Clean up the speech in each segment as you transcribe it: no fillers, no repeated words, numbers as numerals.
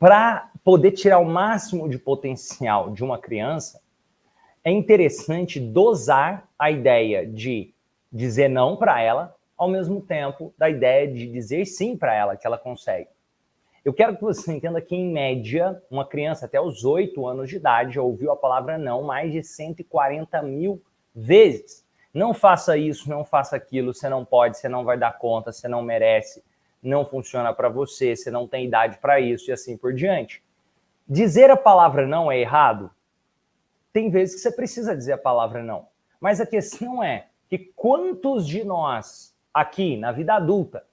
Para poder tirar o máximo de potencial de uma criança, é interessante dosar a ideia de dizer não para ela, ao mesmo tempo da ideia de dizer sim para ela, que ela consegue. Eu quero que você entenda que, em média, uma criança até os 8 anos de idade já ouviu a palavra não mais de 140 mil vezes. Não faça isso, não faça aquilo, você não pode, você não vai dar conta, você não merece, não funciona para você, você não tem idade para isso e assim por diante. Dizer a palavra não é errado? Tem vezes que você precisa dizer a palavra não. Mas a questão é que quantos de nós, aqui na vida adulta,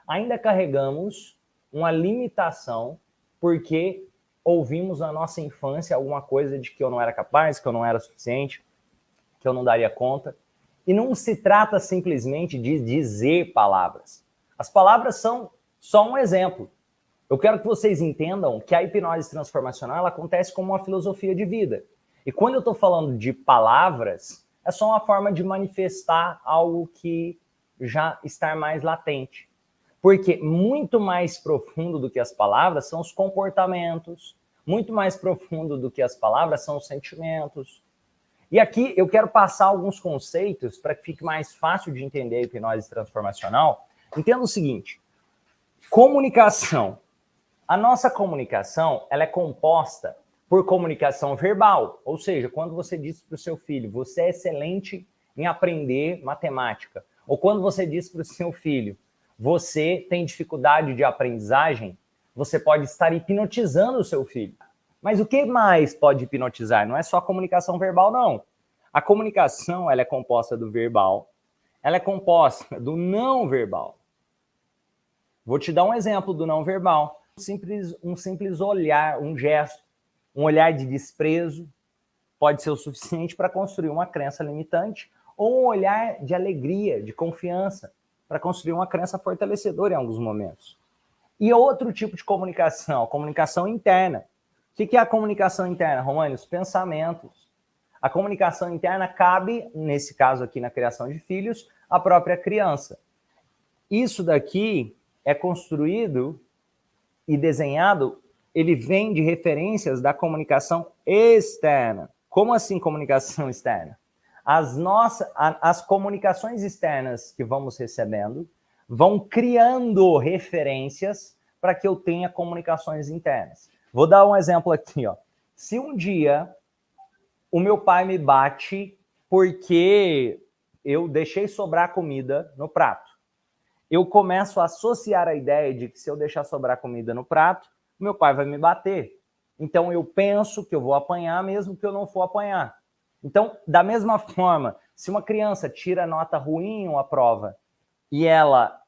ainda carregamos uma limitação porque ouvimos na nossa infância alguma coisa de que eu não era capaz, que eu não era suficiente, que eu não daria conta. E não se trata simplesmente de dizer palavras. As palavras são só um exemplo. Eu quero que vocês entendam que a hipnose transformacional ela acontece como uma filosofia de vida. E quando eu estou falando de palavras, é só uma forma de manifestar algo que já está mais latente. Porque muito mais profundo do que as palavras são os comportamentos, muito mais profundo do que as palavras são os sentimentos. E aqui eu quero passar alguns conceitos para que fique mais fácil de entender a hipnose transformacional. Entenda o seguinte: comunicação. A nossa comunicação ela é composta por comunicação verbal, ou seja, quando você diz para o seu filho, você é excelente em aprender matemática, ou quando você diz para o seu filho, você tem dificuldade de aprendizagem, você pode estar hipnotizando o seu filho. Mas o que mais pode hipnotizar? Não é só a comunicação verbal, não. A comunicação ela é composta do verbal, ela é composta do não verbal. Vou te dar um exemplo do não verbal. Um simples olhar, um gesto, um olhar de desprezo pode ser o suficiente para construir uma crença limitante, ou um olhar de alegria, de confiança, para construir uma crença fortalecedora em alguns momentos. E outro tipo de comunicação, a comunicação interna. O que é a comunicação interna, Romani? Os pensamentos. A comunicação interna cabe, nesse caso aqui na criação de filhos, à própria criança. Isso daqui é construído e desenhado, ele vem de referências da comunicação externa. Como assim comunicação externa? As comunicações externas que vamos recebendo vão criando referências para que eu tenha comunicações internas. Vou dar um exemplo aqui, ó. Se um dia o meu pai me bate porque eu deixei sobrar comida no prato, eu começo a associar a ideia de que se eu deixar sobrar comida no prato, meu pai vai me bater. Então eu penso que eu vou apanhar mesmo que eu não for apanhar. Então, da mesma forma, se uma criança tira nota ruim em uma prova e ela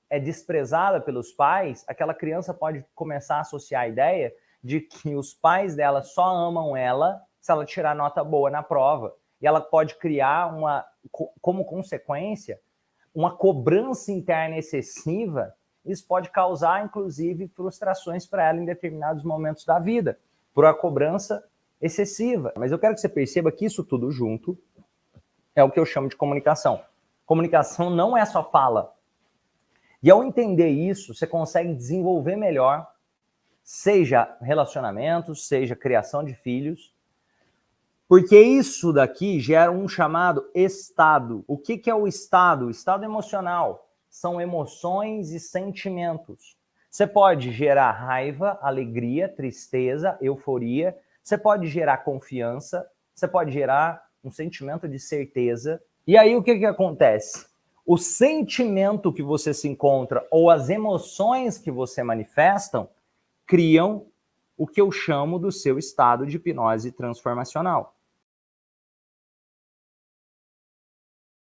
é desprezada pelos pais, aquela criança pode começar a associar a ideia de que os pais dela só amam ela se ela tirar nota boa na prova. E ela pode criar, como consequência, uma cobrança interna excessiva. Isso pode causar, inclusive, frustrações para ela em determinados momentos da vida, por uma cobrança excessiva. Mas eu quero que você perceba que isso tudo junto é o que eu chamo de comunicação. Comunicação não é só fala. E ao entender isso, você consegue desenvolver melhor, seja relacionamentos, seja criação de filhos, porque isso daqui gera um chamado estado. O que é o estado? O estado emocional. São emoções e sentimentos. Você pode gerar raiva, alegria, tristeza, euforia. Você pode gerar confiança. Você pode gerar um sentimento de certeza. E aí o que acontece? O sentimento que você se encontra ou as emoções que você manifestam criam o que eu chamo do seu estado de hipnose transformacional.